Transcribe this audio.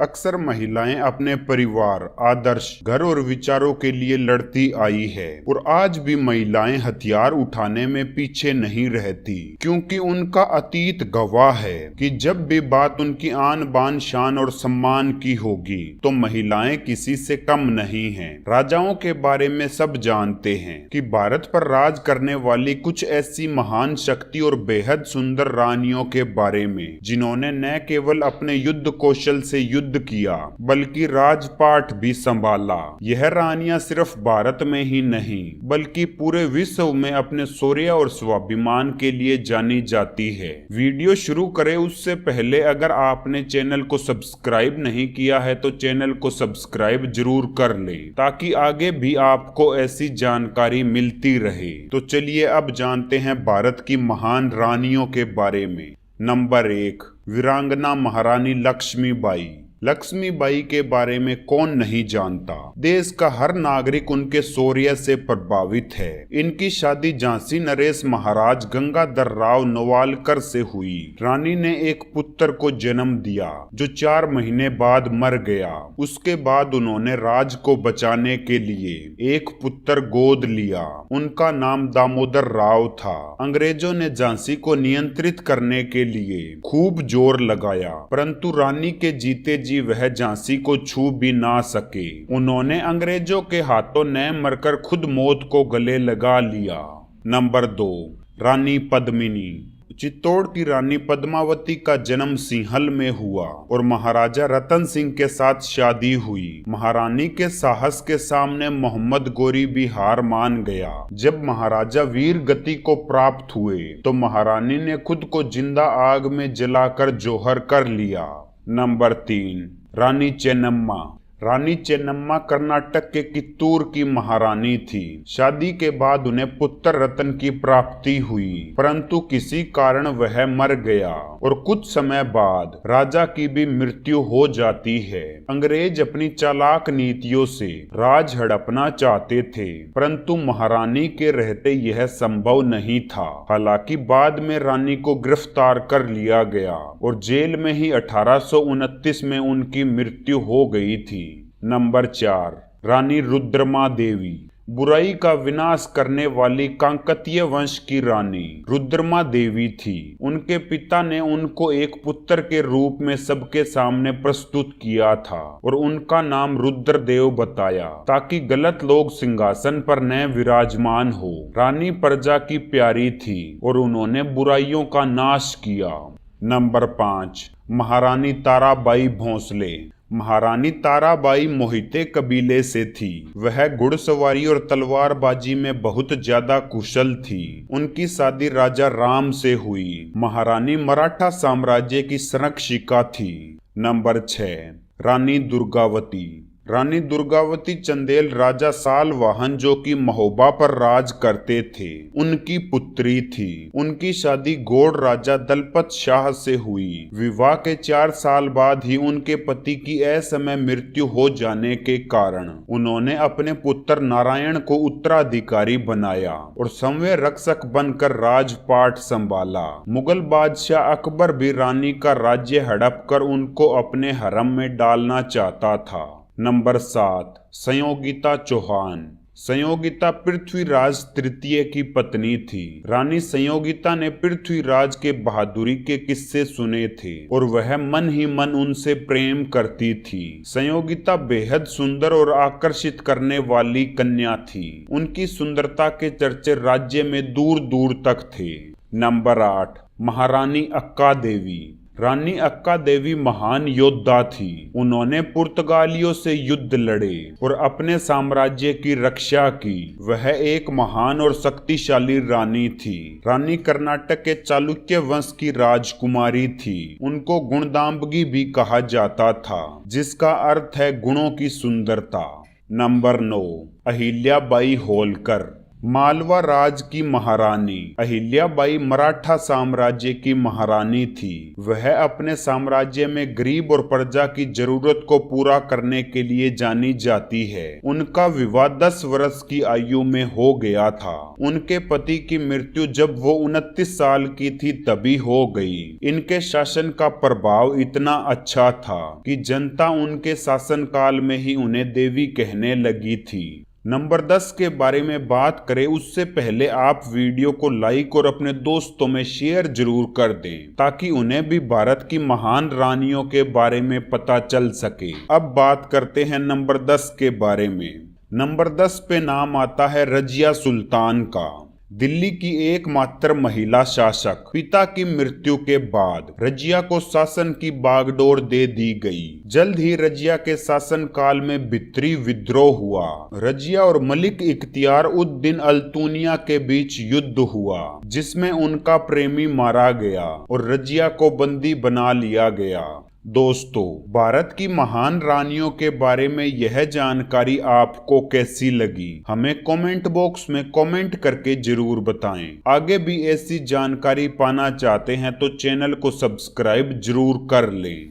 अक्सर महिलाएं अपने परिवार, आदर्श, घर और विचारों के लिए लड़ती आई है और आज भी महिलाएं हथियार उठाने में पीछे नहीं रहती, क्योंकि उनका अतीत गवाह है कि जब भी बात उनकी आन बान शान और सम्मान की होगी तो महिलाएं किसी से कम नहीं हैं। राजाओं के बारे में सब जानते हैं कि भारत पर राज करने वाली कुछ ऐसी महान शक्ति और बेहद सुंदर रानियों के बारे में जिन्होंने न केवल अपने युद्ध कौशल से युद्ध किया बल्कि राजपाट भी संभाला। यह रानियां सिर्फ भारत में ही नहीं बल्कि पूरे विश्व में अपने शौर्य और स्वाभिमान के लिए जानी जाती है। वीडियो शुरू करें उससे पहले अगर आपने चैनल को सब्सक्राइब नहीं किया है तो चैनल को सब्सक्राइब जरूर कर लें ताकि आगे भी आपको ऐसी जानकारी मिलती रहे। तो चलिए अब जानते हैं भारत की महान रानियों के बारे में। नंबर 1, वीरांगना महारानी लक्ष्मीबाई। लक्ष्मीबाई के बारे में कौन नहीं जानता। देश का हर नागरिक उनके शौर्य से प्रभावित है। इनकी शादी झांसी नरेश महाराज गंगाधर राव नवालकर से हुई। रानी ने एक पुत्र को जन्म दिया जो 4 महीने बाद मर गया। उसके बाद उन्होंने राज को बचाने के लिए एक पुत्र गोद लिया। उनका नाम दामोदर राव था। अंग्रेजों ने झांसी को नियंत्रित करने के लिए खूब जोर लगाया, परंतु रानी के जीते वह झांसी को छू भी ना सके। उन्होंने अंग्रेजों के हाथों न मरकर खुद मौत को गले लगा लिया। नंबर 2, रानी पद्मिनी। चित्तौड़ की रानी पद्मावती का जन्म सिंहल में हुआ और महाराजा रतन सिंह के साथ शादी हुई। महारानी के साहस के सामने मोहम्मद गोरी भी हार मान गया। जब महाराजा वीर गति को प्राप्त हुए तो महारानी ने खुद को जिंदा आग में जलाकर जौहर कर लिया। नंबर 3, रानी चेन्नम्मा। रानी चेन्नम्मा कर्नाटक के कित्तूर की महारानी थी। शादी के बाद उन्हें पुत्र रतन की प्राप्ति हुई, परंतु किसी कारण वह मर गया और कुछ समय बाद राजा की भी मृत्यु हो जाती है। अंग्रेज अपनी चालाक नीतियों से राज हड़पना चाहते थे, परंतु महारानी के रहते यह संभव नहीं था। हालांकि बाद में रानी को गिरफ्तार कर लिया गया और जेल में ही 1829 में उनकी मृत्यु हो गई थी। नंबर 4, रानी रुद्रमा देवी। बुराई का विनाश करने वाली कांकतीय वंश की रानी रुद्रमा देवी थी। उनके पिता ने उनको एक पुत्र के रूप में सबके सामने प्रस्तुत किया था और उनका नाम रुद्रदेव बताया ताकि गलत लोग सिंहासन पर न विराजमान हो। रानी प्रजा की प्यारी थी और उन्होंने बुराइयों का नाश किया। नंबर 5, महारानी ताराबाई भोंसले। महारानी ताराबाई मोहिते कबीले से थी। वह घुड़सवारी और तलवारबाजी में बहुत ज्यादा कुशल थी। उनकी शादी राजा राम से हुई। महारानी मराठा साम्राज्य की संरक्षिका थी। नंबर 6, रानी दुर्गावती। रानी दुर्गावती चंदेल राजा सालवाहन जो कि महोबा पर राज करते थे उनकी पुत्री थी। उनकी शादी गौड़ राजा दलपत शाह से हुई। विवाह के 4 साल बाद ही उनके पति की असमय मृत्यु हो जाने के कारण उन्होंने अपने पुत्र नारायण को उत्तराधिकारी बनाया और संवय रक्षक बनकर राजपाट संभाला। मुगल बादशाह अकबर भी रानी का राज्य हड़प कर उनको अपने हरम में डालना चाहता था। नंबर 7, संयोगिता चौहान। संयोगिता पृथ्वीराज तृतीय की पत्नी थी। रानी संयोगिता ने पृथ्वीराज के बहादुरी के किस्से सुने थे और वह मन ही मन उनसे प्रेम करती थी। संयोगिता बेहद सुंदर और आकर्षित करने वाली कन्या थी। उनकी सुंदरता के चर्चे राज्य में दूर दूर तक थे। नंबर 8, महारानी अक्का देवी। रानी अक्का देवी महान योद्धा थी। उन्होंने पुर्तगालियों से युद्ध लड़े और अपने साम्राज्य की रक्षा की। वह एक महान और शक्तिशाली रानी थी। रानी कर्नाटक के चालुक्य वंश की राजकुमारी थी। उनको गुणदाम्बगी भी कहा जाता था, जिसका अर्थ है गुणों की सुंदरता। नंबर 9, अहिल्याबाई होलकर। मालवा राज की महारानी अहिल्याबाई मराठा साम्राज्य की महारानी थी। वह अपने साम्राज्य में गरीब और प्रजा की जरूरत को पूरा करने के लिए जानी जाती है। उनका विवाह 10 वर्ष की आयु में हो गया था। उनके पति की मृत्यु जब वो 29 साल की थी तभी हो गई। इनके शासन का प्रभाव इतना अच्छा था कि जनता उनके शासनकाल में ही उन्हें देवी कहने लगी थी। नंबर 10 के बारे में बात करें उससे पहले आप वीडियो को लाइक और अपने दोस्तों में शेयर जरूर कर दें ताकि उन्हें भी भारत की महान रानियों के बारे में पता चल सके। अब बात करते हैं नंबर 10 के बारे में। नंबर 10 पे नाम आता है रजिया सुल्तान का। दिल्ली की एकमात्र महिला शासक। पिता की मृत्यु के बाद रजिया को शासन की बागडोर दे दी गई। जल्द ही रजिया के शासन काल में भित्री विद्रोह हुआ। रजिया और मलिक इख्तियार उद-दीन अल्तुनिया के बीच युद्ध हुआ जिसमें उनका प्रेमी मारा गया और रजिया को बंदी बना लिया गया। दोस्तों, भारत की महान रानियों के बारे में यह जानकारी आपको कैसी लगी हमें कमेंट बॉक्स में कमेंट करके जरूर बताएं। आगे भी ऐसी जानकारी पाना चाहते हैं तो चैनल को सब्सक्राइब जरूर कर लें।